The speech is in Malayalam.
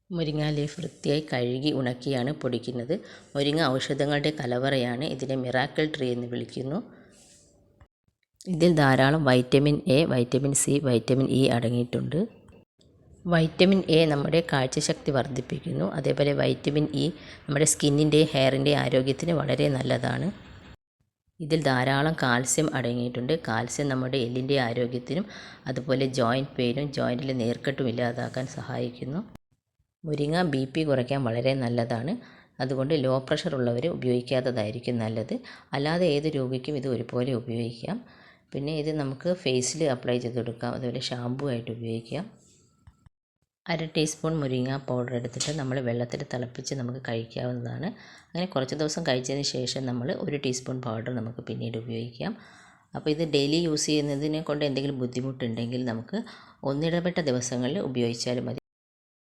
മുരിങ്ങ ലീഫ് വൃത്തിയായി കഴുകി ഉണക്കിയാണ് പൊടിക്കുന്നത്. മുരിങ്ങ ഔഷധങ്ങളുടെ കലവറയാണ്. ഇതിനെ മിറാക്കിൾ ട്രീ എന്ന് വിളിക്കുന്നു. ഇതിൽ ധാരാളം vitamin A, vitamin C, vitamin E അടങ്ങിയിട്ടുണ്ട്. വൈറ്റമിൻ എ നമ്മുടെ കാഴ്ചശക്തി വർദ്ധിപ്പിക്കുന്നു. അതേപോലെ വൈറ്റമിൻ ഇ നമ്മുടെ സ്കിന്നിൻ്റെയും ഹെയറിൻ്റെയും ആരോഗ്യത്തിന് വളരെ നല്ലതാണ്. ഇതിൽ ധാരാളം കാൽസ്യം അടങ്ങിയിട്ടുണ്ട്. കാൽസ്യം നമ്മുടെ എല്ലിൻ്റെ ആരോഗ്യത്തിനും അതുപോലെ ജോയിൻറ്റ് പെയിനും ജോയിൻറ്റിലെ നീർക്കെട്ടും ഇല്ലാതാക്കാൻ സഹായിക്കുന്നു. മുരിങ്ങ BP കുറയ്ക്കാൻ വളരെ നല്ലതാണ്. അതുകൊണ്ട് ലോ പ്രഷർ ഉള്ളവർ ഉപയോഗിക്കാത്തതായിരിക്കും നല്ലത്. അല്ലാതെ ഏത് രോഗിക്കും ഇത് ഒരുപോലെ ഉപയോഗിക്കാം. പിന്നെ ഇത് നമുക്ക് ഫേസിൽ അപ്ലൈ ചെയ്ത് കൊടുക്കാം. അതുപോലെ ഷാമ്പൂ ആയിട്ട് ഉപയോഗിക്കാം. 1/2 ടീസ്പൂൺ മുരിങ്ങ പൗഡർ എടുത്തിട്ട് നമ്മൾ വെള്ളത്തിൽ തിളപ്പിച്ച് നമുക്ക് കഴിക്കാവുന്നതാണ്. അങ്ങനെ കുറച്ച് ദിവസം കഴിച്ചതിന് ശേഷം നമ്മൾ 1 ടീസ്പൂൺ പൗഡർ നമുക്ക് പിന്നീട് ഉപയോഗിക്കാം. അപ്പോൾ ഇത് ഡെയിലി യൂസ് ചെയ്യുന്നതിനെ കൊണ്ട് എന്തെങ്കിലും ബുദ്ധിമുട്ടുണ്ടെങ്കിൽ നമുക്ക് ഒന്നിടവിട്ട ദിവസങ്ങളിൽ ഉപയോഗിച്ചാലും മതി.